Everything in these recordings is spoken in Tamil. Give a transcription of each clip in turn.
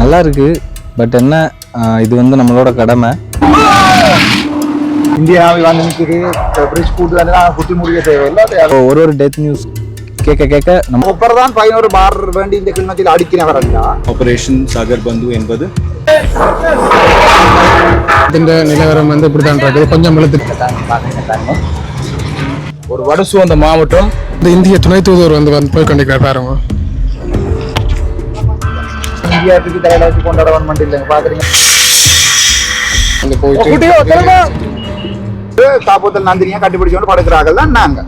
நல்லா இருக்கு. பட் என்ன, இது வந்து நம்மளோட கடமை. இந்தியாவில் வந்து நிற்குது பிரிட்ஜ் கூட்டு வந்து குட்டி முடிய தேவையில்லை. ஒரு டெத் நியூஸ் கேட்க நம்ம ஒப்பர் தான் 11 பார் வேண்டி இந்த கிண்ணத்தில் அடிக்கிறவர் அல்ல. ஆபரேஷன் சாகர் பந்து என்பது இந்த நிலவரம் வந்து இப்படித்தான் இருக்குது. கொஞ்சம் ஒரு வடசுவந்த மாவட்டம். இந்த இந்திய துணை தூதுவர் வந்து போய் கொண்டிருக்கிறார் பாருங்க. இந்தியாவுக்கு தலையில வச்சு கொண்டாட வன்மண்டு இல்லைங்க பாக்குறீங்க. காப்போத்தல் நந்தினியா கண்டுபிடிச்சோன்னு படுக்கிறார்கள் தான் நாங்க.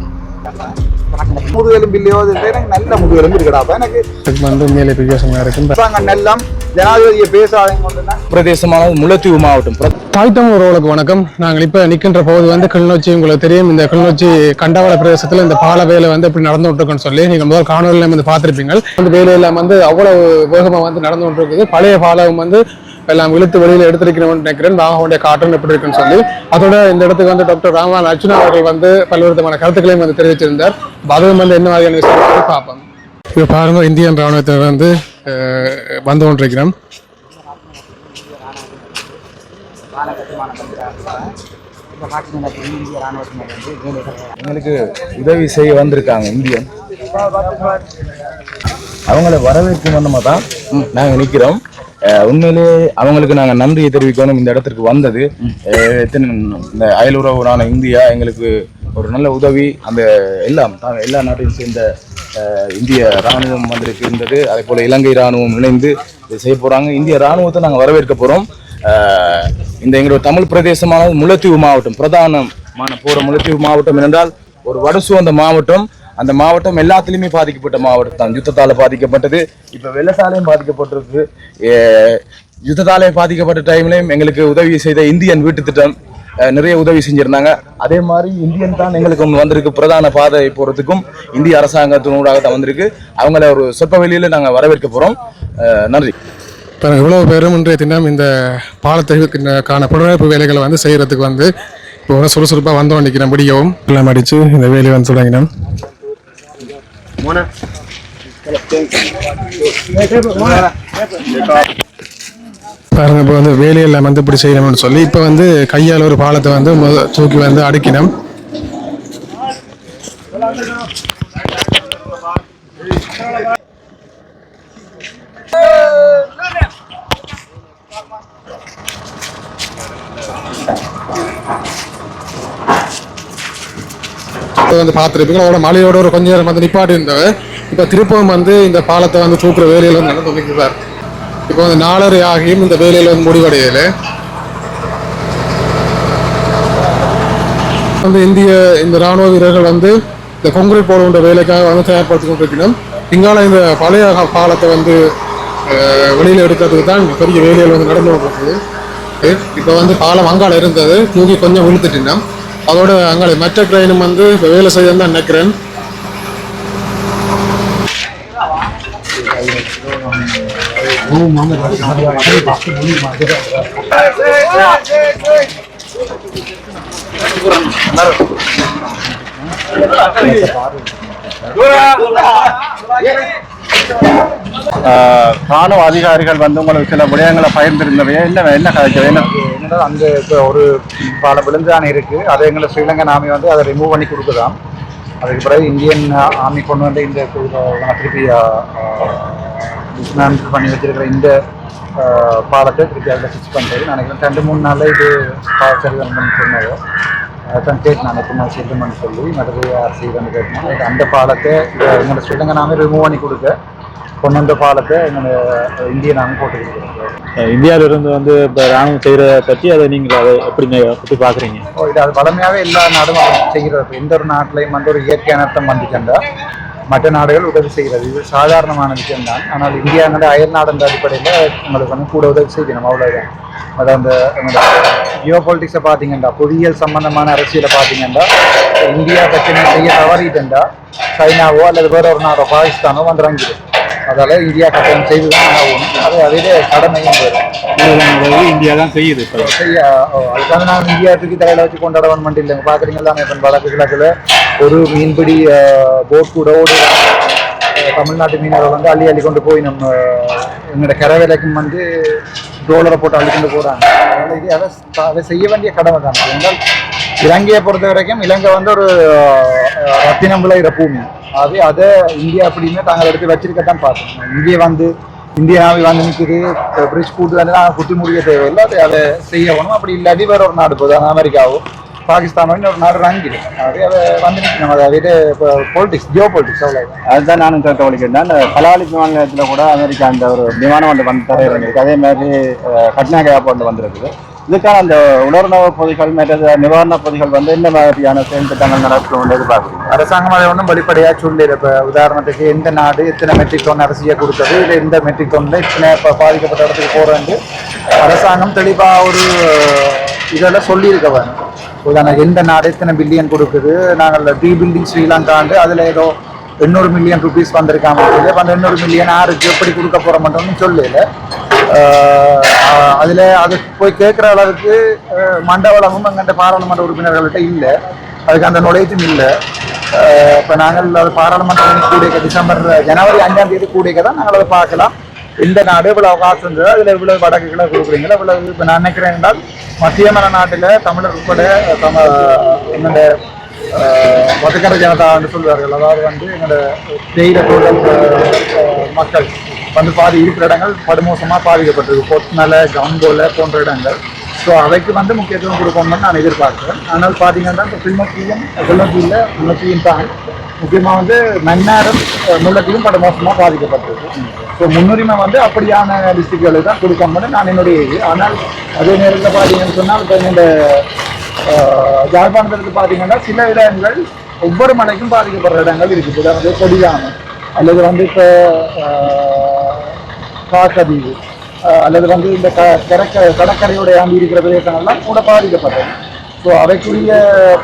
முதுகெலும்பு இல்லையோ எனக்கு நல்ல முதுகெலும்பு இருக்கடாப்பா. எனக்கு வந்து மேலே பிரதேசமா இருக்கு. நெல்லம் ஜனாதிபதியை பேசாதீங்க. பிரதேசமானது முல்லைத்தீவு மாவட்டம். தாய் தமிழ் உறவுகளுக்கு வணக்கம். நாங்கள் இப்ப நிற்கின்ற போது வந்து கிளிநொச்சி, உங்களுக்கு தெரியும், இந்த கிளிநொச்சி கண்டவாள பிரதேசத்துல இந்த பால வேலை வந்து இப்படி நடந்து கொண்டிருக்குன்னு சொல்லி நீங்க முதல் காணொலியில வந்து பார்த்திருப்பீங்க. அந்த வேலையெல்லாம் வந்து அவ்வளவு வேகமா வந்து நடந்து கொண்டிருக்குது. பழைய பாலம் வந்து எல்லாம் இழுத்து வெளியில எடுத்திருக்கணும்னு நினைக்கிறேன். வாகனுடைய காட்டன் எப்படி இருக்குன்னு சொல்லி. அதோட இந்த இடத்துக்கு வந்து டாக்டர் ராமன் அர்ச்சுனா அவர்கள் வந்து பல்வேறு விதமான கருத்துக்களையும் வந்து தெரிவிச்சிருந்தார். அதுவும் வந்து என்ன மாதிரியான விஷயம் பார்ப்போம். இப்ப பாருங்க, இந்தியன் ராணுவத்தை வந்து வந்து கொண்டிருக்கிறோம். எங்களுக்கு உதவி செய்ய வந்திருக்காங்க இந்தியன். அவங்கள வரவேற்கும் வந்தமா தான் நாங்கள் நிற்கிறோம். உண்மையிலே அவங்களுக்கு நாங்கள் நன்றியை தெரிவிக்கணும். இந்த இடத்திற்கு வந்தது இந்த அயலுறவுடான இந்தியா எங்களுக்கு ஒரு நல்ல உதவி. அந்த எல்லா நாட்டையும் சேர்ந்த இந்திய இராணுவம் வந்திருக்கின்றது. அதே போல இலங்கை இராணுவம் இணைந்து இதை செய்ய போறாங்க. இந்திய இராணுவத்தை நாங்கள் வரவேற்க போறோம். இந்த எங்களோட தமிழ் பிரதேசமானது முல்லைத்தீவு மாவட்டம். பிரதானமான போற முல்லைத்தீவு மாவட்டம் என்றால் ஒரு வடசுவந்த மாவட்டம். அந்த மாவட்டம் எல்லாத்திலுமே பாதிக்கப்பட்ட மாவட்டம் தான். யுத்தத்தால பாதிக்கப்பட்டது, இப்ப வெள்ளத்தாலையும் பாதிக்கப்பட்டிருக்கு. யுத்தத்தாலே பாதிக்கப்பட்ட டைம்லையும் எங்களுக்கு உதவி செய்த இந்தியன் வீட்டு திட்டம் நிறைய உதவி செஞ்சிருந்தாங்க. அதே மாதிரி இந்தியன் தான் எங்களுக்கு ஒன்று வந்திருக்கு. பிரதான பாதை போறதுக்கும் இந்திய அரசாங்கத்தினூடாக தான் வந்திருக்கு. அவங்கள ஒரு சொற்ப வெளியில நாங்கள் வரவேற்க போறோம். நன்றி. இவ்வளவு பேரும் இன்றைய தினம் இந்த பாலத்திற்கான புனரமைப்பு வேலைகளை வந்து செய்யறதுக்கு வந்து இப்போ சுறுசுறுப்பாக வந்தோம் நிற்கிறேன். முடியவும் எல்லாம் அடிச்சு இந்த வேலையை வந்து தொடங்கினோம். பாருங்க, இப்போ வந்து வேலையெல்லாம் வந்து இப்படி செய்யணும்னு சொல்லி இப்போ வந்து கையால் ஒரு பாலத்தை வந்து தூக்கி வந்து அடிக்கணும். வந்து பார்த்துருப்பீங்க. அதோட மலையோட ஒரு கொஞ்ச நேரம் வந்து நிப்பாட்டி இருந்தவர் இப்போ திருப்பவும் வந்து இந்த பாலத்தை வந்து தூக்குற வேலையில் வந்து நடந்து வந்துக்கிறார். இப்போ வந்து 4:30 ஆகியும் இந்த வேலையில் வந்து முடிவடையல. வந்து இந்த ராணுவ வீரர்கள் வந்து இந்த கொங்கிரீட் போடுகின்ற வேலைக்காக வந்து தயார்படுத்தி கொண்டிருக்கணும். இங்கால இந்த பழைய பாலத்தை வந்து வெளியில் எடுக்கிறதுக்கு தான் பெரிய வேலைகள் வந்து நடந்து கொண்டிருக்குது. இப்போ வந்து பாலம் அங்கால இருந்தது, தூக்கி கொஞ்சம் விழுத்துட்டோம். அதோட அங்கே மற்ற ட்ரெயினும் வந்து இப்போ வேலை செய்ய தான் நினைக்கிறேன். ராணுவ அதிகாரிகள் வந்து உங்களுக்கு சில விடயங்களை பகிர்ந்திருந்தவையே என்ன கதைக்க அங்கே இப்போ ஒரு பல விழுந்தான இருக்கு. அதை எங்களை ஸ்ரீலங்கா ஆர்மி வந்து அதை ரிமூவ் பண்ணி கொடுக்குதான். அதுக்கு பிறகு இந்தியன் ஆர்மி கொண்டு வந்து இந்த திருப்பி டிஸ்மேண்டில் பண்ணி வச்சிருக்கிற இந்த பாலத்தை திருப்பி அதில் ஃபிக்ஸ் பண்ணுறது நினைக்கிறேன். 2-3 நாளில் இது சரி பண்ணணும்னு சொன்னது கேட்டு நினைக்கிறேன் செல்லுமென்னு சொல்லி மற்றது செய்யணும்னு கேட்டோம். அந்த பாலத்தை எங்களோட ஸ்ரீலங்கா ஆர்மி ரிமூவ் பண்ணி கொடுக்க கொண்டு வந்த பாலத்தை எங்களோட இந்திய நாங்கள் போட்டு கொடுக்குறோம். இந்தியாவிலிருந்து வந்து இப்போ ராணுவம் செய்கிற பற்றி அதை நீங்கள் அதை எப்படி பற்றி பார்க்குறீங்க? இது அது வளமையாகவே எல்லா நாடும் செய்கிறது. எந்த ஒரு நாட்டிலையும் வந்து ஒரு இயற்கை அனர்த்தம் வந்துச்சுண்டா மற்ற நாடுகள் உதவி செய்கிறது. இது சாதாரணமான விஷயம்தான். ஆனால் இந்தியாங்கிற அயல் நாடு என்ற அடிப்படையில் உங்களுக்கு வந்து கூட உதவி செய்யணும், அவ்வளோதான். அது அந்த ஜியோ பொலிட்டிக்ஸை பார்த்தீங்கன்னா, புவியியல் சம்பந்தமான அரசியலை பார்த்தீங்கன்னா, இந்தியா பிரச்சனை செய்ய தவறிட்டுண்டா சைனாவோ அல்லது வேற ஒரு நாடோ பாகிஸ்தானோ வந்து இறங்கிடும். அதால இந்தியா கட்டணம் செய்துதான் ஆகணும். அது அதிலே கடமையும் வரும். இந்தியா தான் செய்யுது. அதுக்காக நான் இந்தியா தூக்கி தலையில வச்சு கொண்டாட வேணும் இல்லைங்க. பாக்குறீங்களா, வடக்கு கிழக்குல ஒரு மீன்பிடி போட் கூட ஓடு தமிழ்நாட்டு மீனவர்கள் வந்து அள்ளி கொண்டு போய் நம்ம எங்களோட கரை வேலைக்கும் வந்து ரோலரை போட்டு அழுத்திட்டு போகிறாங்க. அதனால் இது அதை செய்ய வேண்டிய கடமை தான். என்றால் இலங்கையை பொறுத்த வரைக்கும் இலங்கை வந்து ஒரு ரத்தினம் விளையிற பூமி. அதை இந்தியா அப்படின்னு தாங்கள் எடுத்து வச்சிருக்கத்தான் பார்த்தோம். இந்தியா வந்து இந்தியாவை வந்து நிற்குது பிரிட்ஜ் கூட்டு வந்து நாங்கள் குட்டி முடிய தேவையில்லை, அதை செய்யணும். அப்படி இல்லாட்டி வேற ஒரு நாடு போகுது, அமெரிக்காவோ பாகிஸ்தானோ இன்னொரு நாடு ரங்கிடு. அதை வந்து நிற்கணும். அதாவது இப்போ பொலிட்டிக்ஸ், ஜியோ பொலிட்டிக்ஸ் அவ்வளோ. அதுதான் நானும் கேட்ட வலிக்கிறேன். பலாலி விமானத்தில் கூட அமெரிக்கா அந்த ஒரு விமானம் வந்து தரையிறங்கிருக்கு. அதே மாதிரி கட்னாக ஏர்போர்ட் வந்துருக்குது. இதுக்கான அந்த உணர்வு பொதிகள் மற்றது நிவாரண பொதிகள் வந்து என்ன மாதிரியான செயல் திட்டங்கள் நடக்கும் எதிர்பார்க்குறீங்க? அரசாங்கம் அதை ஒன்றும் வெளிப்படையாக சொல்லிடு. இப்போ உதாரணத்துக்கு எந்த நாடு எத்தனை மெட்ரிக் டன் அரிசியை கொடுத்தது, இல்லை எந்த மெட்ரிக் டன்ல இத்தனை பாதிக்கப்பட்ட இடத்துக்கு போகிறேன்னு அரசாங்கம் தெளிவாக ஒரு இதெல்லாம் சொல்லியிருக்க வேணும். உதாரணம் எந்த நாடு எத்தனை பில்லியன் கொடுக்குது, நாங்கள் ரீபில்டிங் ஸ்ரீலங்காண்டு அதில் ஏதோ 800 மில்லியன் ருபீஸ் வந்திருக்காங்க. அந்த 800 மில்லியன் யாருக்கு எப்படி கொடுக்க போகிற மட்டும்னு சொல்லல. அதில் அது போய் கேட்குற அளவுக்கு மண்டபலமும் எங்கள்கிட்ட பாராளுமன்ற உறுப்பினர்கள்ட்ட இல்லை. அதுக்கு அந்த நுழைச்சும் இல்லை. இப்போ நாங்கள் அது பாராளுமன்ற கூடிய ஜனவரி 5ஆம் தேதி கூடிய தான் நாங்கள் அதை பார்க்கலாம். இந்த நாடு இவ்வளவு காசு இருந்தது, அதில் இவ்வளவு வடக்குகளை கொடுக்குறீங்களா இவ்வளவு. இப்போ நான் நினைக்கிறேன் என்றால் மத்திய நாட்டில் தமிழர் உட்பட என்னோட வடக்கரை ஜனதான்னு சொல்வார்கள். அதாவது வந்து எங்களோட தேயிலை தொழில் மக்கள் வந்து பாதி இருக்கிற இடங்கள் படுமோசமாக பாதிக்கப்பட்டிருக்கு. பொட்மலை, கம்போல போன்ற இடங்கள். ஸோ அவைக்கு வந்து முக்கியத்துவம் கொடுக்கணும்னு நான் எதிர்பார்க்கிறேன். ஆனால் பார்த்தீங்கன்னா இப்போ முல்லைத்தீவும் தான் முக்கியமாக வந்து மன்னாரும் முல்லைத்தீவும் படுமோசமாக பாதிக்கப்பட்டிருக்கு. ஸோ முன்னுரிமை வந்து அப்படியான டிஸ்ட்ரிக்ட்களுக்கு தான் கொடுக்கணும்னு நான் என்னுடைய இது. ஆனால் அதே நேரத்தில் பார்த்தீங்கன்னு சொன்னால் இப்போ இந்த யாழ்ப்பாணத்திற்கு பார்த்தீங்கன்னா சில இடங்கள் ஒவ்வொரு மலைக்கும் பாதிக்கப்படுற இடங்கள் இருக்குது. அதாவது கொடியானம் அல்லது வந்து இப்போ காக்கதீவு அல்லது வந்து இந்த கடற்கரையோட ஆண்டி இருக்கிற பிரதேசங்கள்லாம் கூட பாதிக்கப்பட்டது. ஸோ அவைக்குரிய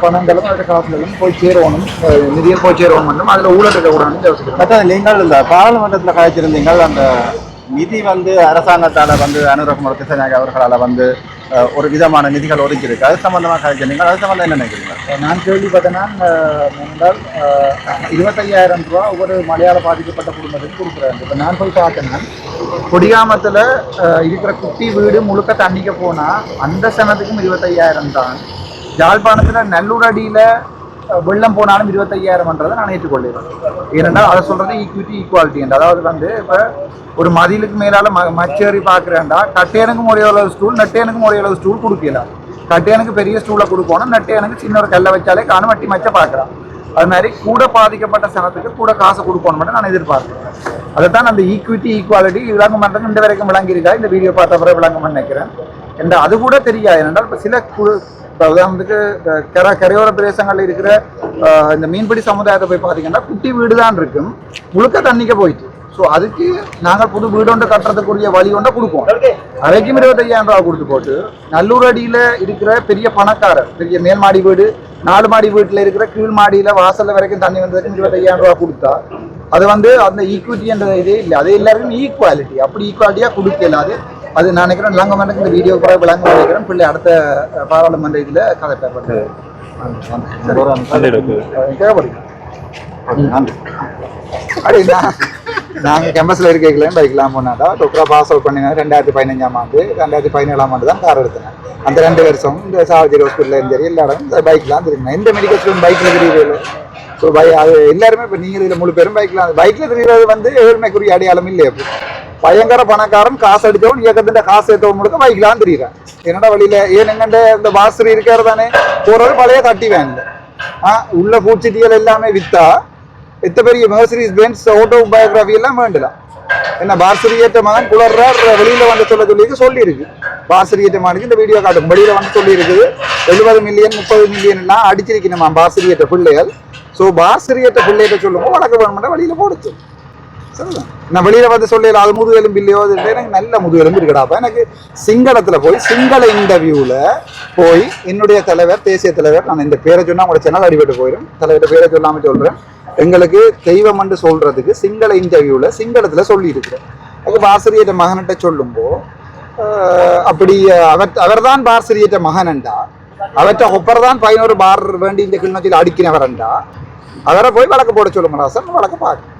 பணங்களும் அதோட காசுகளும் போய் சேரணும், நிதியம் போய் சேரணும் மட்டும் அதில் ஊழல் இருக்கக்கூடாதுன்னு யோசிக்கிறேன். மற்ற நீங்கள் இந்த பாராளுமன்றத்தில் கழிச்சிருந்தீங்கள், அந்த நிதி வந்து அரசாங்கத்தால் வந்து அனுரகுமார் திசாநாயக் அவர்களால் வந்து ஒரு விதமான நிதிகள் ஒதுக்கி இருக்கு. அது சம்பந்தமாக கழிச்சிருந்தீங்க. அது சம்பந்தம் என்ன நினைக்கிறீங்க? நான் கேள்விப்பட்டேன்னா என்றால் 25,000 ரூபா ஒவ்வொரு மலையாள பாதிக்கப்பட்ட குடும்பத்துக்கு கொடுக்குறாங்க. இப்போ நான் போய் பார்த்தேன்னா கொடியாமத்தில் இருக்கிற குட்டி வீடு முழுக்க தண்ணிக்க போனால் அந்த சனத்துக்கும் 25,000 தான். யாழ்ப்பாணத்தில் நல்லூர் அடியில் வெள்ளம் போனாலும் 25,000ன்றதை நான் ஏற்றுக்கொள்கிறேன். ஏனென்றால் அதை சொல்கிறது ஈக்விட்டி ஈக்குவாலிட்டி என்று. அதாவது வந்து இப்போ ஒரு மதிலுக்கு மேலால் மச்சேறி பார்க்குறேன்டா கட்டையனுக்கும் ஒரே அளவு ஸ்டூல், நெட்டையனுக்கும் ஒரே அளவு ஸ்டூல் கொடுக்கல. கட்டையனுக்கு பெரிய ஸ்டூலை கொடுக்கணும், நெட்டையனுக்கு சின்ன ஒரு கல்லை வச்சாலே காணும் வட்டி மச்ச பார்க்குறான். அது மாதிரி கூட பாதிக்கப்பட்ட சனத்துக்கு கூட காசு கொடுக்கணும் மட்டும் நான் எதிர்பார்க்கிறேன். அதைத்தான் அந்த ஈக்விட்டி ஈக்குவாலிட்டி விளங்கம் பண்ணுறது இந்த வரைக்கும் விளங்கியிருக்கா. இந்த வீடியோ பார்த்த பிறகு விளங்கம் நினைக்கிறேன். என்ற அது கூட தெரியாது. ஏனென்றால் இப்போ சில உதாரணத்துக்கு கரையோர பிரதேசங்களில் இருக்கிற இந்த மீன்பிடி சமுதாயத்தை போய் பார்த்தீங்கன்னா குட்டி வீடு தான் இருக்கும், முழுக்க தண்ணிக்க போயிட்டு. ஸோ அதுக்கு நாங்கள் புது வீடு ஒன்று கட்டுறதுக்குரிய வழி ஒன்றை கொடுப்போம். அதைக்கும் 25,000 ரூபா கொடுத்து போட்டு நல்லூர் அடியில் இருக்கிற பெரிய பணக்காரர், பெரிய மேல் மாடி வீடு 4 மாடி வீட்டில் இருக்கிற கீழ் மாடியில் வாசலில் வரைக்கும் தண்ணி வந்ததுக்கு 25,000 ரூபா கொடுத்தா அது வந்து அந்த ஈக்விட்டின்ற இதே இல்லை. அது எல்லாருக்கும் ஈக்குவாலிட்டி. அப்படி ஈக்குவாலிட்டியாக கொடுக்கல. அது நான் நினைக்கிறேன் விளங்கமன்னுக்கு இந்த வீடியோ கூட விளங்க நினைக்கிறேன். பிள்ளை அடுத்த பாராளுமன்ற இதில் கதை பேப்பர் நாங்கள் கேம்பஸில் இருக்கேன். பைக்லாம் போனாடா டொக்ரா பாஸ் அவுட் பண்ணினா 2015ஆம் ஆண்டு 2017ஆம் ஆண்டு தான் கார் எடுத்தேன். அந்த 2 வருஷம் இந்த சாவஜி ஹாஸ்பிட்டலில் சரி எல்லா இடம் இந்த பைக்லாம் தெரியுங்க. எந்த மெடிக்கல் ஸ்டூடெண்ட் பைக்கில் தெரியவே. ஸோ அது எல்லாருமே இப்போ நீங்கள் இதில் முழு பெரும் பைக்கில் தெரிகிறது வந்து ஏழ்மைக்குரிய அடையாளம் இல்லை. அப்படி பயங்கர பணக்காரன் காசு அடித்தவன் இயக்கத்தின் காசு ஏற்றவன் முழுக்க பைக்லாம் தெரியுறேன். என்னடா வழியில் ஏன் எங்கண்ட இந்த பாஸ்ரி இருக்கிறது தானே போகிறது பழைய தட்டி வேன்ல உள்ள பூச்சிட்டிகள் எல்லாமே விற்றா எத்த பெரிய மெர்சிடிஸ் பென்ஸ் ஆட்டோ பயோகிராஃபி எல்லாம் வேண்டலாம். என்ன பாரசரியேற்ற மகன் குளர்றார் வெளியில் வந்து சொல்லியிருக்கு. பாரசரியேற்ற மகனுக்கு இந்த வீடியோ காட்டும் வெளியில் வந்து சொல்லியிருக்குது 70 மில்லியன் 30 மில்லியன் எல்லாம் அடிச்சிருக்கணுமா பாரசரியேற்ற பிள்ளைகள். ஸோ பாரசரியேற்ற பிள்ளைகிட்ட சொல்லும்போது வழக்கு வேணுமெண்டா வெளியில் போடுச்சு. சரிதான், நான் வெளியில் வந்து சொல்லல அது முதுகெலும்பு இல்லையோ எனக்கு நல்ல முதுகெலும்பு இருக்கடாப்பா. எனக்கு சிங்களத்தில் போய் சிங்கள இன்டர்வியூவில் போய் என்னுடைய தலைவர் தேசிய தலைவர், நான் இந்த பேரை சொன்னால் உங்களோட சேனல் அடிபட்டு போயிடும், தலைவர்கிட்ட பேரை சொல்லாமல் சொல்கிறேன். எங்களுக்கு தெய்வம் என்று சொல்கிறதுக்கு சிங்கள இன்டர்வியூவில் சிங்களத்தில் சொல்லியிருக்கிறேன். அது பாரசரியேற்ற மகன்கிட்ட சொல்லும்போது அப்படி அவர் தான் பாரசரியேற்ற மகன்ண்டா அவற்றை ஒப்பர் தான் 11 பார் வேண்டி இந்த கிளிநொச்சியில் அடிக்கிறவரண்டா அவரை போய் வழக்கு போட சொல்லுங்க ராசன். வழக்கு பார்க்க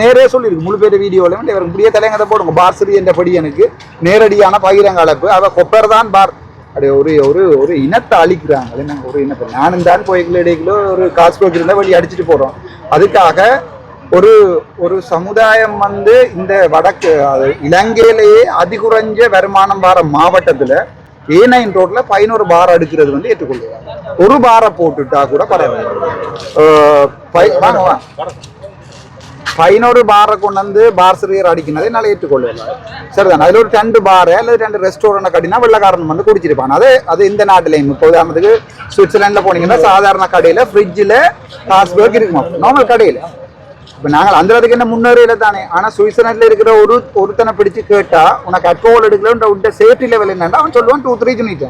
நேரே சொல்லியிருக்கு முழு பேர் வீடியோவில் இவருக்கு முடிய தலையங்கத்தை போடுங்க பார்சரி என்ற படி எனக்கு நேரடியான பகிரங்க அழைப்பு அவ கொப்பர் தான் பார் அப்படியே ஒரு ஒரு ஒரு இனத்தை அழிக்கிறாங்க என்ன ஒரு இனத்தை நானும் தான் கோயில்கள் இடையிலோ ஒரு காசு கோக்கிருந்தா வெளியே அடிச்சுட்டு போகிறோம் அதுக்காக ஒரு ஒரு சமுதாயம் வந்து இந்த வடக்கு இலங்கையிலேயே அதிகுறைஞ்ச வருமானம் பார மாவட்டத்தில் A9 ரோட்ல 11 பார் அடுக்கிறது வந்து ஏற்றுக்கொள்ளுவாங்க ஒரு பாரை போட்டுட்டா கூட பரவாயில்ல 11 பாரை கொண்டு வந்து பார் சிறியர் அடிக்கிறது என்னால் ஏற்றுக்கொள்ளல சரிதான் அதில் ஒரு 2 பாரு அல்லது 2 ரெஸ்டாரண்ட் கட்டினா வெள்ளக்காரன் வந்து குடிச்சிருப்பான் அது இந்த நாட்டிலையும் இப்போ உதாரணத்துக்கு சுவிட்சர்லாண்டில் போனீங்கன்னா சாதாரண கடையில் ஃப்ரிட்ஜில் காஸ்பர்க் இருக்குமா நார்மல் கடையில் இப்போ நாங்கள் அந்த இடத்துக்கு என்ன முன்னேறையில தானே ஆனால் சுவிட்சர்லாண்டில் இருக்கிற ஒருத்தனை பிடிச்சு கேட்டா உனக்கு அல்கோஹால் எடுக்கல சேஃப்டி லெவல் என்னன்னா அவன் சொல்லுவான் 2-3 யூனிட்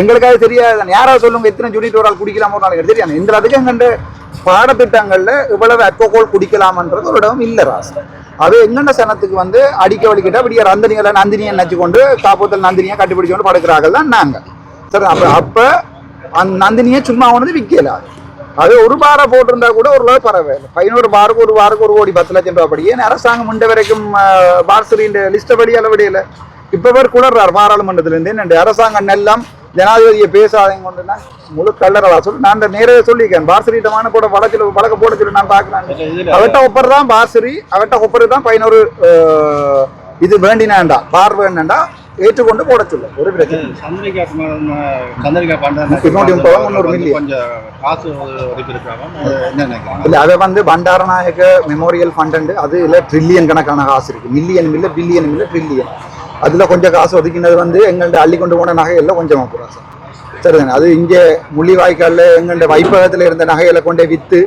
எங்களுக்கு அது தெரியாது யாராவது சொல்லுங்க எத்தனை யூனிட் ஒரு ஆள் குடிக்கலாம் ஒரு நாளைக்கு தெரியாது இந்த இடத்துக்கு எங்கண்ட பாடத்திட்டங்கள்ல இவ்வளவு அல்கோஹால் குடிக்கலாமன்றது ஒரு இடம் இல்லை ராசு அது எங்கண்ட சனத்துக்கு வந்து அடிக்க வலிக்கிட்டா அப்படியே நந்தினியை நினைச்சு கொண்டு காப்போத்தல் நந்தினியை கட்டிப்பிடிச்சு கொண்டு படுக்கிறார்கள் தான் நாங்கள் சரி அப்போ அந்த நந்தினியை சும்மா கொண்டு விற்கல அது ஒரு பாரை போட்டிருந்தா கூட ஓரளவு பரவாயில்லை 11 பாருக்கு ஒரு வாருக்கு 1 கோடி 10 லட்சம் ரூபாய் படியே அரசாங்கம் முண்ட வரைக்கும் பார்சரின் லிஸ்ட படி அளவடியில் இப்போ பேர் குளர்றார் பாராளுமன்றத்திலேருந்து என்ன அரசாங்கம் எல்லாம் ஜனாதிபதியை பேசாதீங்க கொண்டுனா முழு கல்லறா சொல்லி நான் நேரவே சொல்லியிருக்கேன் பார்சரிட்டமான கூட வழக்க போட சொல்லி நான் பார்க்குறேன் அவட்ட ஒப்பர் தான் பார்சரி அவட்ட ஒப்பர் தான் 11 இது வேண்டினாண்டா பார் வேண்டாண்டா ஏற்றுக்கொண்டு போட சொல்ல ஒரு பிரச்சனை இல்ல அதை வந்து பண்டாரநாயக மெமோரியல் ஃபண்ட் அது இல்ல ட்ரில்லியன் கணக்கான காசு இருக்கு மில்லியன் இல்ல பில்லியன் இல்ல ட்ரில்லியன் அதுல கொஞ்சம் காசு ஒதுக்கினது வந்து எங்கள்கிட்ட அள்ளி கொண்டு போன நகையெல்லாம் கொஞ்சம் காசு சரிதானே அது இங்கே முள்ளிவாய்க்காலில் எங்கள்கிட்ட வைப்பகத்தில் இருந்த நகைகளை கொண்டே விற்று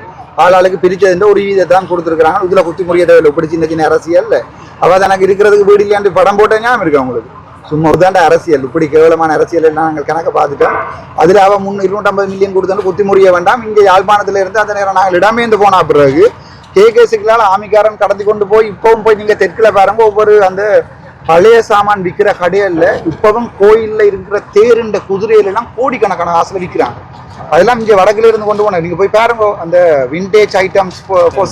ஆளாளுக்கு பிரிச்சதுன்ற ஒரு வீதத்தை தான் கொடுத்துருக்காங்க இதுல குத்தி முறிய தேவையில்லை இப்படி சின்ன சின்ன அரசியல் அவ எனக்கு இருக்கிறதுக்கு வீடு இல்லையாண்டு படம் போட்ட ஞாபகம் இருக்கு அவங்களுக்கு சும்மா ஒருதாண்ட அரசியல் இப்படி கேவலமான அரசியல் எல்லாம் நாங்கள் கணக்கை பார்த்துட்டோம் அதில் அவன் 250 மில்லியன் கொடுத்தாலும் குத்தி முறிய வேண்டாம் இங்கே யாழ்ப்பாணத்தில் இருந்து அந்த நேரம் நாங்கள் இடமேந்து போனா பிறகு கேசிக்கலால் ஆமிக்காரன் கடத்தி கொண்டு போய் இப்பவும் போய் நீங்கள் தெற்கில் பாருங்க ஒவ்வொரு அந்த பழைய சாமான் விற்கிற கடையில் இப்பவும் கோயிலில் இருக்கிற தேருண்ட குதிரையிலாம் கோடிக்கணக்கான காசுல விற்கிறாங்க அதெல்லாம் இங்கே வடக்குல இருந்து கொண்டு போனாங்க நீங்கள் போய் பாருங்க அந்த விண்டேஜ் ஐட்டம்ஸ்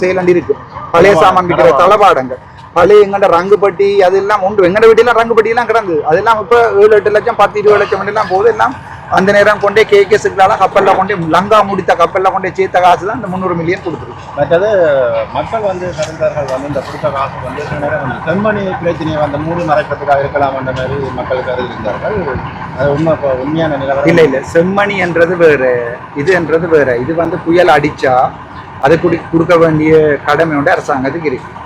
சேல் இருக்கு பழைய சாமான் விற்கிற தளபாடங்கள் பழைய எங்கள்ட ரங்குப்பட்டி அதெல்லாம் உண்டு எங்கட வீட்டிலாம் ரங்குப்பட்டியெல்லாம் கிடந்தது அதெல்லாம் இப்போ 7-8 லட்சம் 10-20 லட்சம் எல்லாம் போகுது எல்லாம் அந்த நேரம் கொண்டே கேஸுக்களால கப்பலில் கொண்டே லங்கா முடித்த கப்பலில் கொண்டே சேர்த்த காசு தான் இந்த 300 மில்லியன் கொடுத்துருக்கு மற்றது மக்கள் வந்து கருந்தார்கள் வந்து இந்த கொடுத்த காசு வந்து நேரம் வந்து செம்மணி பிரச்சனையை வந்து மூடி மறைக்கிறதுக்காக இருக்கலாம் என்ற மாதிரி மக்கள் கருதியிருந்தார்கள் அது உண்மையான நிலவரம் இல்லை செம்மணி என்றது வேறு இதுன்றது வேறு இது வந்து புயல் அடித்தா அதை கொடுக்க வேண்டிய கடமை உண்டு அரசாங்கத்துக்கு இருக்கு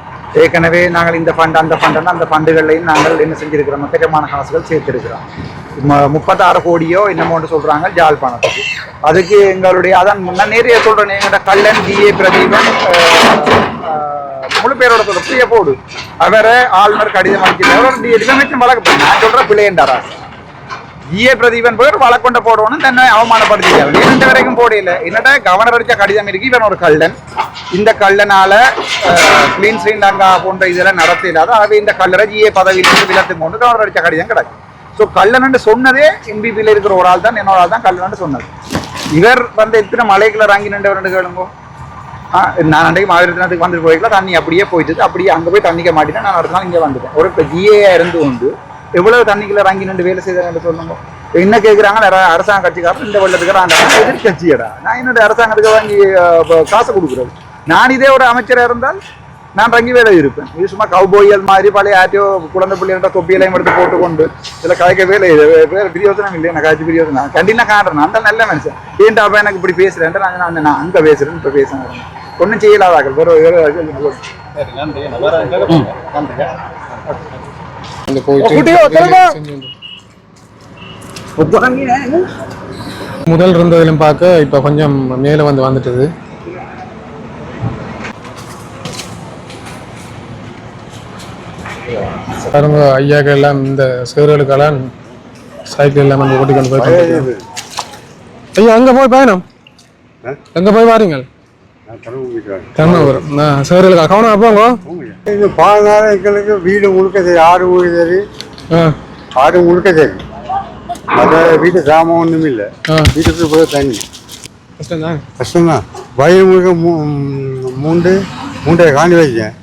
ஏற்கனவே நாங்கள் இந்த ஃபண்ட் அந்த ஃபண்டுகளையும் நாங்கள் என்ன செஞ்சிருக்கிறோம் முக்கியமான காசுகள் சேர்த்திருக்கிறோம் 36 கோடியோ என்னமோன்னு சொல்றாங்க ஜாழ்ப்பாணத்துக்கு அதுக்கு எங்களுடைய அதான் முன்ன நிறைய சொல்றேன் எங்கள்கிட்ட கல்லன் DA பிரதீபன் முழு பேரோட சொல்ற பிரிய போடு அவரை ஆளுநர் கடிதம் அனுப்பிச்சு வழக்கு நான் சொல்ற பிள்ளையண்டாரா DA பிரதீபன் போய் வழக்கொண்ட போடணும் தன்னை அவமானப்படுத்திக்காங்க 2 வரைக்கும் போடையில என்னடா கவர்னர் அடிச்ச கடிதம் இருக்கு இவன் ஒரு கள்ளன் இந்த கள்ளனால கிளீன் ஸ்ரீலங்கா போன்ற இதெல்லாம் நடத்த இல்லாத ஆகவே இந்த கல்லரை GA பதவியிலிருந்து விலத்து கொண்டு கவர்னர் அடிச்ச கடிதம் கிடக்கு ஸோ கல்லன் சொன்னதே MPPயில் இருக்கிற ஒரு ஆள் தான் என்னோட ஆள் தான் கல்லன் சொன்னது இவர் வந்து எத்தனை மலைக்குள்ள இறங்கி நின்று கேளுங்க நான் அன்றைக்கு மாவீரத்தினத்துக்கு வந்துட்டு போய்க்கலாம் தண்ணி அப்படியே போயிட்டு அப்படியே அங்கே போய் தண்ணிக்க மாட்டேன்னா நான் அடுத்த நாள் இங்கே வந்துட்டேன் ஒரு இப்போ GA இருந்து கொண்டு எவ்வளவு தண்ணிக்குள்ள இறங்கி நின்று வேலை செய்தாங்க சொல்லுங்க என்ன கேட்குறாங்க அரசாங்க கட்சிக்காரன் இந்த வெள்ளத்துக்கு எதிர்கட்சியடா நான் என்னோட அரசாங்கத்துக்கு வாங்கி காசு கொடுக்குறது நான் இதே ஒரு அமைச்சராக இருந்தால் நான் ரங்கி வேலை இருப்பேன் இது சும்மா கவுபோயல் மாதிரி பழைய ஆட்டியோ குழந்தை பிள்ளைகிட்ட தொப்பியலையும் எடுத்து போட்டுக்கொண்டு இதில் கதைக்க வேலை வேறு பிரியோசனம் இல்லை எனக்கு காய்ச்சி பிரியோசனம் கண்டிப்பாக காட்டுறேன் அந்த நல்ல மனுஷன் ஏன்டா அப்போ எனக்கு இப்படி பேசுகிறேன் நான் அங்கே பேசுகிறேன் இப்போ பேசுகிறேன் ஒன்றும் செய்யலாதாக்கள் முதல் இருந்ததிலும் பார்க்க இப்போ கொஞ்சம் மேலே வந்துட்டுது பாருங்க ஐயாக்கள் எல்லாம் இந்த சேர்களுக்கெல்லாம் சைக்கிள் எல்லாம் வந்து ஓட்டி கொண்டு போய் ஐயா அங்கே போய் பயணம் எங்கே போய் வாருங்கள் தர்மபுரம் சேர்களுக்கா கவனம் அப்போங்க இது பாதாள எங்களுக்கு வீடு முழுக்க சரி 6 வீடு சரி 6 முழுக்க சரி அதை வீட்டு சாமான் ஒன்றும் இல்லை வீட்டுக்கு போய் தண்ணி கஷ்டம்தான் வயல் முழுக்க மூண்டு மூன்றரை காணி வச்சேன்.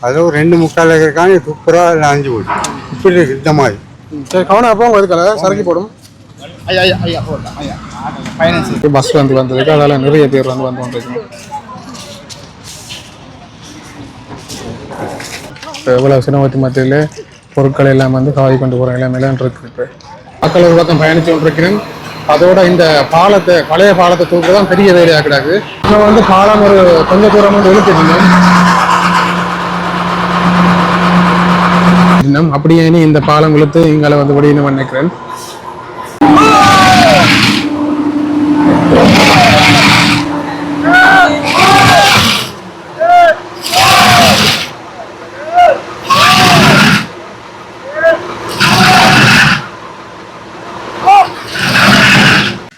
அதில் ஒரு 2.25 ஏக்கர் காணி சூப்பராக இல்லை 5 போச்சு. இப்படி இருக்கு இந்த மாதிரி. சரி கவனம் அப்போ அதுக்காக சரக்கு போடும். பஸ் வந்திருக்கு, அதால நிறைய பேர் வந்துருக்கணும். எவ்வளவு சிரமத்து மத்தியில் பொருட்கள் எல்லாம் காவி கொண்டு போகிற எல்லாம் இருக்கு. இப்போ மக்கள் ஒரு பக்கம் பயணித்து கொண்டிருக்கிறேன். அதோட இந்த பாலத்தை, பழைய பாலத்தை தூக்குறதான் பெரிய வேலையாக கிடாது. நம்ம பாலம் ஒரு கொஞ்சம் தூரம் இழுத்துருந்தோம். அப்படியே இந்த பாலம் இழுத்து இங்கால முடியும்னு நினைக்கிறேன்.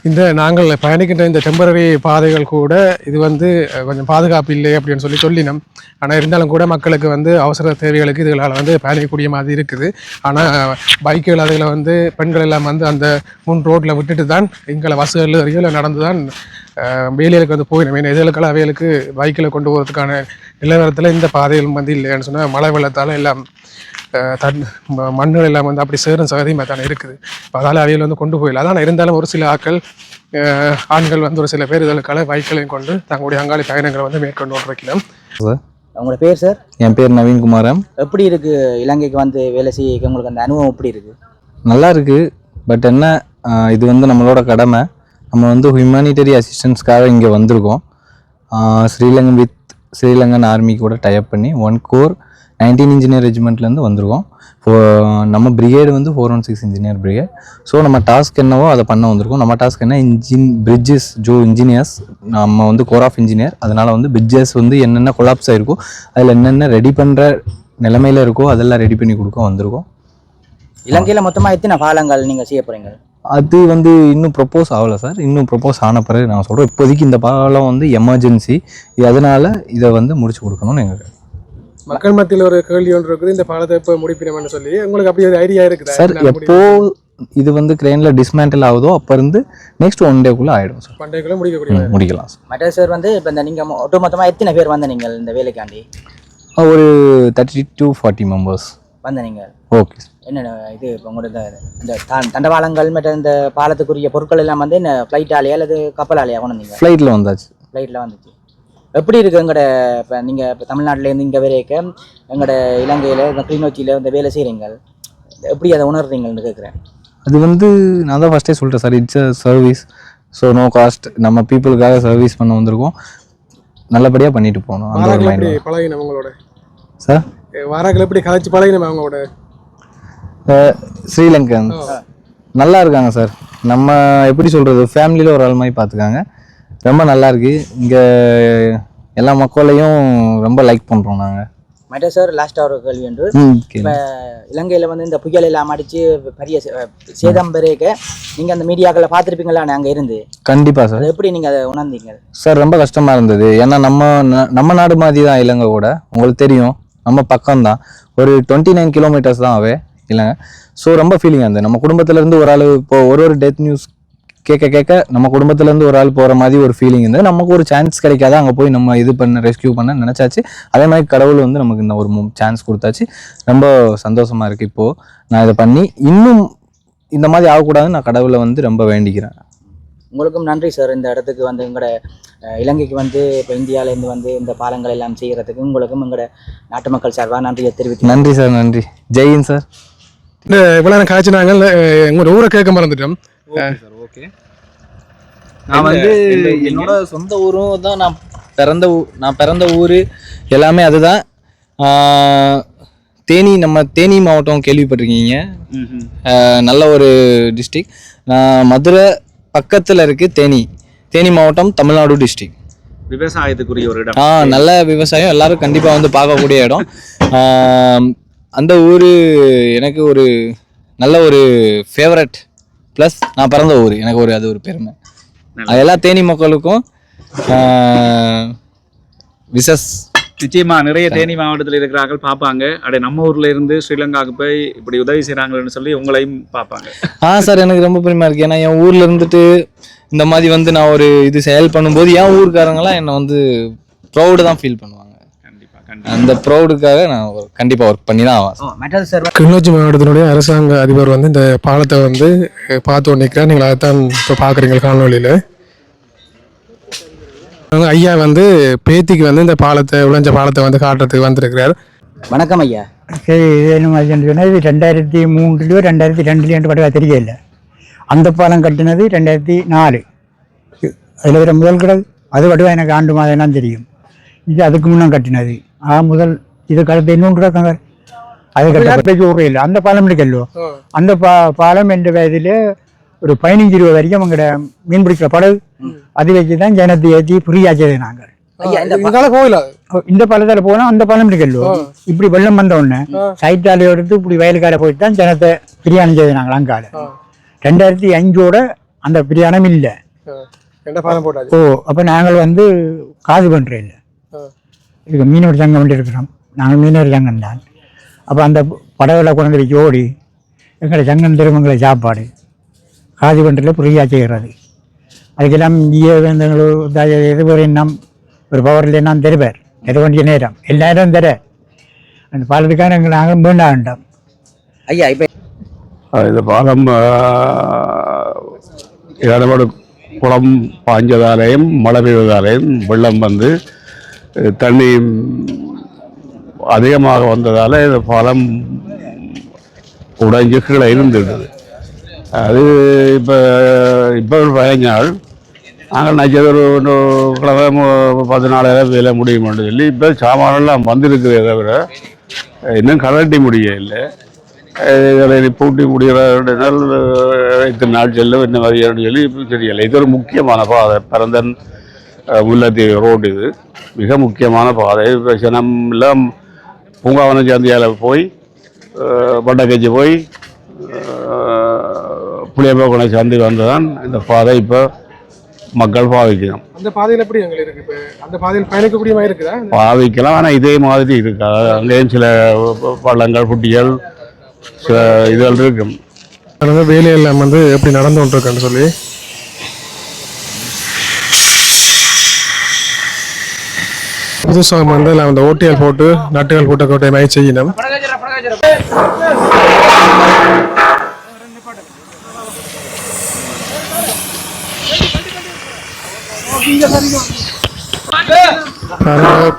இந்த நாங்கள் பயணிக்கின்ற இந்த டெம்பரரி பாதைகள் கூட இது கொஞ்சம் பாதுகாப்பு இல்லை அப்படின்னு சொல்லினோம். ஆனால் இருந்தாலும் கூட மக்களுக்கு அவசர தேவைகளுக்கு இதுகளால் பயணிக்கக்கூடிய மாதிரி இருக்குது. ஆனால் பைக்குகள் அதில் பெண்கள் எல்லாம் அந்த முன் ரோட்டில் விட்டுட்டு தான் எங்களை பஸ்ஸுகள் அறியல நடந்து தான் வேலைகளுக்கு போயிடும். ஏன்னா இதுகளுக்கெல்லாம் அவைகளுக்கு பைக்கில் கொண்டு போகிறதுக்கான நிலவரத்தில் இந்த பாதைகள் இல்லைன்னு சொன்னால் மழை வெள்ளத்தால் எல்லாம் மண்ணுகள் எல்லாம் அப்படி சேரும் சகதியுமாக தானே இருக்குது. அதால் அவையில் கொண்டு போயிடல. அதான் இருந்தாலும் ஒரு சில ஆண்கள் ஒரு சில பேர் இதற்கான பைக்களையும் கொண்டு தங்களுடைய அங்காளி பயணங்களை மேற்கொண்டு கொண்டிருக்கலாம். உங்களோட பேர் சார்? என் பேர் நவீன்குமாரம். எப்படி இருக்கு இலங்கைக்கு வேலை செய்ய உங்களுக்கு அந்த அனுபவம் எப்படி இருக்கு? நல்லா இருக்கு. பட் என்ன, இது நம்மளோட கடமை. நம்ம ஹியூமனிட்டரி அசிஸ்டன்ஸ்க்காக இங்கே வந்திருக்கோம். ஸ்ரீலங்கன் ஆர்மி கூட டைப் பண்ணி 1 கோர் 19 இன்ஜினியர் ரெஜிமெண்ட்லேருந்து வந்திருக்கோம். நம்ம பிரிகேடு 416 இன்ஜினியர் பிரிகேட். ஸோ நம்ம டாஸ்க் என்னவோ அதை பண்ண வந்திருக்கோம். நம்ம டாஸ்க் என்ன, பிரிட்ஜஸ் இன்ஜினியர்ஸ். நம்ம கோர் ஆஃப் இன்ஜினியர். அதனால் பிரிட்ஜஸ் என்னென்ன கொலாப்ஸ் ஆகிருக்கோ அதில் என்னென்ன ரெடி பண்ணுற நிலைமையில் இருக்கோ அதெல்லாம் ரெடி பண்ணி கொடுக்க வந்திருக்கோம். இலங்கையில் மொத்தமாக எத்தனை பாலங்கள் நீங்கள் செய்ய போகிறீங்க? அது இன்னும் ப்ரொப்போஸ் ஆகலை சார். இன்னும் ப்ரொப்போஸ் ஆன பிறகு நான் சொல்கிறேன். இப்போதைக்கு இந்த பாலம் எமர்ஜென்சி. அதனால் இதை முடிச்சு கொடுக்கணும்னு எங்களுக்கு மக்கள் மத்தியில் ஒரு கேள்வி ஒன்று இருக்குது. இந்த பாலத்தை எப்போ முடிப்பினோம்னு சொல்லி உங்களுக்கு அப்படி ஒரு ஐடியா இருக்குது சார்? எப்போ இது கிரெயினில் டிஸ்மேண்டில் ஆகுதோ அப்போ இருந்து நெக்ஸ்ட் 1 டேக்குள்ளே ஆகிடும் சார். 1 டேக்குள்ளே முடிக்கலாம் சார். மற்ற சார் இப்போ இந்த நீங்கள் ஒட்டுமொத்தமாக எத்தனை பேர் நீங்கள் இந்த வேலைக்காண்டி? ஒரு 30 to 40 மெம்பர்ஸ் நீங்கள். Okay sir. என்னென்ன இது இப்போ உங்களோட இந்த தண்டவாளங்கள் மற்ற இந்த பாலத்துக்குரிய பொருட்கள் எல்லாம் இந்த ஃப்ளைட்டாலேயா அல்லது கப்பலாலேயா கொண்டு வந்தீங்க? ஃப்ளைட்டில் வந்தாச்சு. ஃப்ளைட்டில் வந்துச்சு. எப்படி இருக்குது எங்களோட இப்போ நீங்கள் இப்போ தமிழ்நாட்டிலேருந்து இங்கே வரைக்கும் எங்களோட இலங்கையில் இந்த கிளிநொச்சியில் இந்த வேலை செய்கிறீங்க, எப்படி அதை உணர்றீங்கன்னு கேட்குறேன். அது நான் தான் ஃபஸ்ட்டே சொல்லிட்டேன் sir, it's a service. So no cost. நம்ம பீப்புளுக்காக சர்வீஸ் பண்ண வந்திருக்கோம். நல்லபடியாக பண்ணிட்டு போகணும். அந்த ஒரு மைண்ட் பழகினோம் உங்களோட சார். வாராக்கள் எப்படி கதைச்சு பழகினோம் அவங்களோட? ஸ்ரீலங்கன் நல்லா இருக்காங்க சார். நம்ம எப்படி சொல்கிறது, ஃபேமிலியில் ஒரு ஆள் மாதிரி பார்த்துக்காங்க. ரொம்ப நல்லா இருக்கு. இங்கே எல்லா மக்களையும் ரொம்ப லைக் பண்ணுறோம் நாங்கள். மற்ற சார் லாஸ்ட்டாக ஒரு கேள்வி என்று, இப்போ இலங்கையில் இந்த புயல் எல்லாம் அடித்து பெரிய சேதம் பெருக நீங்கள் அந்த மீடியாக்களில் பார்த்துருப்பீங்களா அங்கே இருந்து? கண்டிப்பாக சார். எப்படி நீங்கள் அதை உணர்ந்தீங்க சார்? ரொம்ப கஷ்டமாக இருந்தது. ஏன்னா நம்ம நாடு மாதிரி தான் இலங்கை கூட. உங்களுக்கு தெரியும், நம்ம பக்கம்தான். ஒரு 29 கிலோமீட்டர்ஸ் தான் இல்லைங்க. ஸோ ரொம்ப ஃபீலிங்காக இருந்தது. நம்ம குடும்பத்திலேருந்து ஒரு ஆள் இப்போ ஒரு டெத் நியூஸ் கேட்க நம்ம குடும்பத்திலேருந்து ஒரு ஆள் போகிற மாதிரி ஒரு ஃபீலிங் இருந்தது. நமக்கு ஒரு சான்ஸ் கிடைக்காது அங்கே போய் நம்ம இது பண்ண ரெஸ்கியூ பண்ண நினச்சாச்சு. அதே மாதிரி கடவுள் நமக்கு இந்த ஒரு சான்ஸ் கொடுத்தாச்சு. ரொம்ப சந்தோஷமாக இருக்குது. இப்போது நான் இதை பண்ணி இன்னும் இந்த மாதிரி ஆகக்கூடாதுன்னு நான் கடவுளை ரொம்ப வேண்டிக்கிறேன். உங்களுக்கும் நன்றி சார். இந்த இடத்துக்கு எங்களோட இலங்கைக்கு இப்போ இந்தியாவிலேருந்து இந்த பாலங்கள் எல்லாம் செய்கிறதுக்கு உங்களுக்கும் எங்களோட நாட்டு மக்கள் சார்பாக நன்றியை தெரிவித்து. நன்றி சார். நன்றி. ஜெயின் சார். இந்த இவ்வளோ காய்ச்சி நாங்கள் உங்களோட ஊரை கேட்க மறந்துட்டோம். ஓகே. நான் என்னோட சொந்த ஊரும் தான். நான் பிறந்த ஊர் எல்லாமே அதுதான். தேனி, நம்ம தேனி மாவட்டம் கேள்விப்பட்டிருக்கீங்க. நல்ல ஒரு டிஸ்ட்ரிக்ட். மதுரை பக்கத்தில் இருக்குது தேனி மாவட்டம், தமிழ்நாடு டிஸ்ட்ரிக்ட். விவசாயத்துக்குரிய ஒரு இடம். நல்ல விவசாயம். எல்லாரும் கண்டிப்பாக பார்க்கக்கூடிய இடம். அந்த ஊர் எனக்கு ஒரு நல்ல ஒரு ஃபேவரட். ப்ளஸ் நான் பிறந்த ஊர், எனக்கு அது ஒரு பெருமை. எல்லா தேனி மக்களுக்கும் விசஸ். நிச்சயமா நிறைய தேனி மாவட்டத்தில் இருக்கிறார்கள் பார்ப்பாங்க. அப்படியே நம்ம ஊர்ல இருந்து ஸ்ரீலங்காவுக்கு போய் இப்படி உதவி செய்கிறாங்கன்னு சொல்லி உங்களையும் பார்ப்பாங்க. சார், எனக்கு ரொம்ப பெருமையாக இருக்குது. ஏன்னா என் ஊரில் இருந்துட்டு இந்த மாதிரி நான் ஒரு இது செயல் பண்ணும்போது என் ஊருக்காரங்களாம் என்னை ப்ரௌடு தான் ஃபீல் பண்ணுவாங்க. கண்டிப்பாக. அந்த ப்ரௌடுக்காக நான் கண்டிப்பாக ஒர்க் பண்ணி தான் ஆவேன். மற்றது சார் கிளிநொச்சி மாவட்டத்தினுடைய அரசாங்க அதிபர் வந்து இந்த பாலத்தை வந்து பார்த்து கொண்டிருக்கிறார். நீங்கள் அதைத்தான் இப்போ பார்க்குறீங்க காணொலியில். ஐயா வந்து பேத்திக்கு வந்து இந்த பாலத்தை உழைஞ்ச பாலத்தை வந்து காட்டுறதுக்கு வந்திருக்கிறார். வணக்கம் ஐயா. சரி, இது என்ன மாதிரி சொன்னால் இது 2003 2002 படுவா தெரியல. அந்த பாலம் கட்டினது 2004. அதில் ஒரு முதல் கிடக்கு அது படுவா எனக்கு ஆண்டு மாதம் தான் தெரியும். இது அதுக்கு முன்னே கட்டினது முதல் இது கழுத்து இன்னொன்று கிடக்காங்க. அது கட்ட ஊரில் இல்லை. அந்த பாலம் இருக்கல்லோ, அந்த பாலம் என்ற வயதில் ஒரு 15-20 வரைக்கும் அங்கட மீன் பிடிக்கிற படகு அது வச்சு தான் ஜனத்தை ஏற்றி ஃப்ரீயாச்சது நாங்கள். இந்த பாலத்தால் போனால் அந்த பாலம் இருக்கல்லோ, இப்படி வெள்ளம் வந்த உடனே சைட்டாலையோட எடுத்து இப்படி வயலுக்கார போயிட்டு தான் ஜனத்தை பிரியாணம் செய்து நாங்கள் அங்கால. 2005 அந்த பிரியாணம் இல்லை. அப்போ நாங்கள் வந்து காது பண்ணுறோம் இல்லை. இதுக்கு மீனவர் சங்கம் வந்து இருக்கிறோம். நாங்கள் மீனவர் சங்கம் தான். அப்போ அந்த படகுல கொண்டு வச்சு ஓடி எங்களை சங்கம் திருமங்களை சாப்பாடு காது பண்ணுறதுல ஃப்ரீயாக செய்கிறது. அதுக்கெல்லாம் இது ஒரு எண்ணம் ஒரு பவரில் என்ன தருவார். தர வேண்டிய நேரம் எல்லா நேரம் தர அந்த பாலத்துக்காக நாங்கள் வேண்டாம் ஐயா. இப்போ இந்த பாலம் இடபாடு குளம் பாஞ்சதாலேயும் மழை பெய்வதாலேயும் வெள்ளம் வந்து தண்ணி அதிகமாக வந்ததால் இந்த பாலம் உடைஞ்சு கீழே இருந்துடுது. அது இப்போ ஒரு 15 நாள் நாங்கள் நினச்சது ஒரு கிழமை 14,000 வேலை முடியுமென்று சொல்லி இப்போ சாமானெல்லாம் வந்திருக்குதே தவிர இன்னும் கலட்டி முடிய இல்லை. இதில் பூட்டி முடிகிறனால் இத்தனை நாள் செல்லும் என்ன மாதிரியானு சொல்லி தெரியலை. இது ஒரு முக்கியமான பாதை. பரந்தன் முல்லைத்தீவு ரோடு இது மிக முக்கியமான பாதை. இப்போ ஜனம்லாம் பூங்காவனம் சந்தியால் போய் பண்டக்கச்சி போய் புளியப்பகுணை சந்தி வந்ததான் இந்த பாதை இப்போ மக்கள் பாவிக்கணும். அந்த பாதையில் எப்படி எங்களுக்கு இப்போ அந்த பாதையில் பயணிக்கக்கூடியமாக இருக்குதா? பாவிக்கலாம், ஆனால் இதே மாதிரி இருக்கா. அங்கேயும் சில பள்ளங்கள் புட்டிகள் சில இதுகள் இருக்கும். வேலையெல்லாம் வந்து எப்படி நடந்து கொண்டிருக்குன்னு சொல்லி புதுசாக வந்து அந்த ஓட்டியல் போட்டு நட்டுகள் போட்ட கோட்டை மாதிரி செய்யணும்.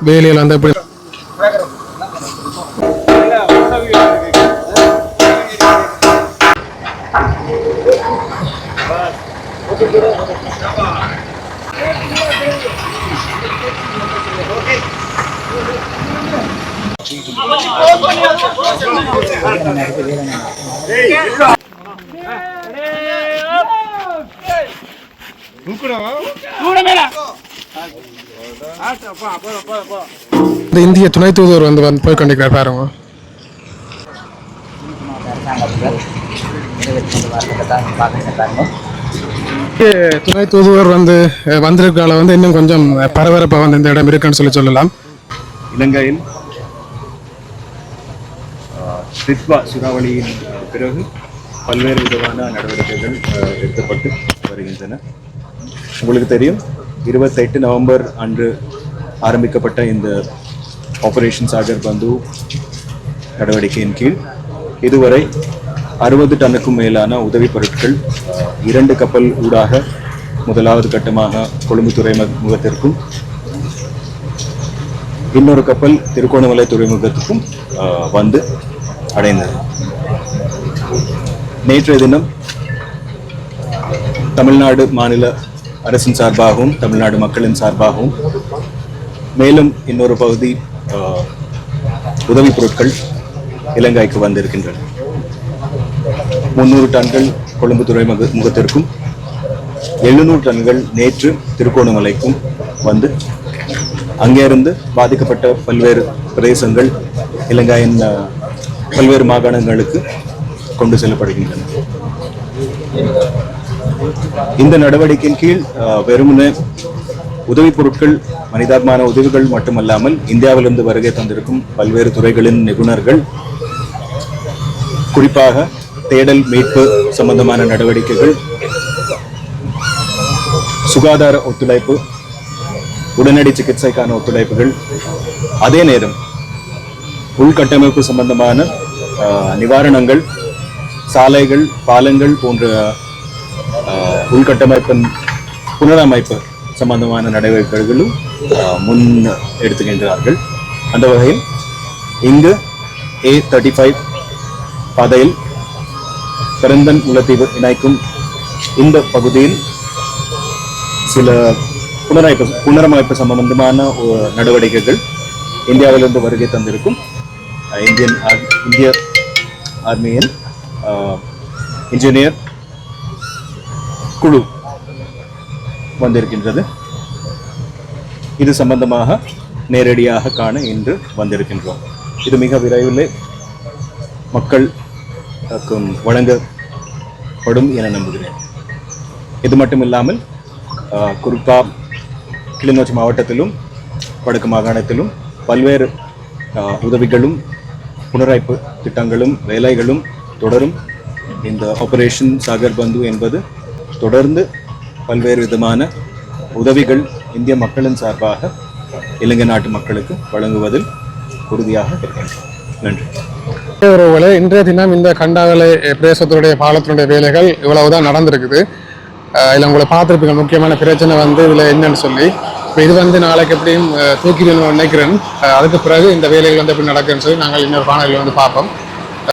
வேலையில் வந்து எப்படி இந்த இந்திய துணை தூதுவர் வந்து போய் கொண்டிருக்கிறார் பாருங்க. துணை தூதுவர் வந்து வந்திருக்கால வந்து இன்னும் கொஞ்சம் பரபரப்பாக வந்து இந்த இடம் இருக்குன்னு சொல்லலாம். இலங்கையில் தித்வா சூறாவளியின் பிறகு பல்வேறு விதமான நடவடிக்கைகள் எடுக்கப்பட்டு வருகின்றன. உங்களுக்கு தெரியும், 28 நவம்பர் அன்று ஆரம்பிக்கப்பட்ட இந்த ஆபரேஷன் சாகர் பந்து நடவடிக்கையின் கீழ் இதுவரை 60 டன்னுக்கும் மேலான உதவிப் பொருட்கள் 2 கப்பல் ஊடாக முதலாவது கட்டமாக கொழும்பு துறைமுகத்திற்கும் இன்னொரு கப்பல் திருகோணமலை துறைமுகத்துக்கும் வந்து அடைந்தது. நேற்றைய தினம் தமிழ்நாடு மாநில அரசின் சார்பாகவும் தமிழ்நாடு மக்களின் சார்பாகவும் மேலும் இன்னொரு பகுதி உதவிப் பொருட்கள் இலங்கைக்கு வந்திருக்கின்றன. 300 டன்கள் கொழும்பு துறைமுகத்திற்கும் 700 டன்கள் நேற்று திருகோணமலைக்கும் வந்து அங்கிருந்து பாதிக்கப்பட்ட பல்வேறு பிரதேசங்கள் இலங்கையின் பல்வேறு மாகாணங்களுக்கு கொண்டு செல்லப்படுகின்றன. இந்த நடவடிக்கையின் கீழ் வெறுமனே உதவிப் பொருட்கள் மனிதாபிமான உதவிகள் மட்டுமல்லாமல் இந்தியாவிலிருந்து வருகை தந்திருக்கும் பல்வேறு துறைகளின் நிபுணர்கள், குறிப்பாக தேடல் மீட்பு சம்பந்தமான நடவடிக்கைகள், சுகாதார ஒத்துழைப்பு உடனடி சிகிச்சைக்கான ஒத்துழைப்புகள், அதே நேரம் உள்கட்டமைப்பு சம்பந்தமான நிவாரணங்கள், சாலைகள், பாலங்கள் போன்ற உள்கட்டமைப்பின் புனரமைப்பு சம்பந்தமான நடவடிக்கைகளும் முன் எடுத்துக்கின்றார்கள். அந்த வகையில் இங்கு A35 பாதையில் பெருந்தன் முல்லைத்தீவு இணைக்கும் இந்த பகுதியில் சில புனரமைப்பு சம்பந்தமான நடவடிக்கைகள் இந்தியாவிலிருந்து வருகை தந்திருக்கும் இந்திய ஆர்மியின் இன்ஜினியர் குழு வந்திருக்கின்றது. இது சம்பந்தமாக நேரடியாக காண இன்று வந்திருக்கின்றோம். இது மிக விரைவில் மக்கள் வழங்கப்படும் என நம்புகிறேன். இது மட்டும் இல்லாமல் குறிப்பாக கிளிநொச்சி மாவட்டத்திலும் வடக்கு மாகாணத்திலும் பல்வேறு உதவிகளும் புனரமைப்பு திட்டங்களும் வேலைகளும் தொடரும். இந்த ஆபரேஷன் சாகர் பந்து என்பது தொடர்ந்து பல்வேறு விதமான உதவிகள் இந்திய மக்களின் சார்பாக இலங்கை நாட்டு மக்களுக்கு வழங்குவதில் உறுதியாக இருக்கின்றோம். நன்றி. ஒருவேளை இன்றைய தினம் இந்த கண்டாவளை பிரதேசத்தினுடைய பாலத்தினுடைய வேலைகள் இவ்வளவுதான் நடந்திருக்குது. இல்லை உங்களை பார்த்துருப்பீங்க. முக்கியமான பிரச்சனை இதில் என்னன்னு சொல்லி இப்போ இது நாளைக்கு எப்படியும் தூக்கிடணும்னு நினைக்கிறேன். அதுக்கு பிறகு இந்த வேலைகள் எப்படி நடக்குன்னு சொல்லி நாங்கள் இன்னொரு காணொலியில் பார்ப்போம்.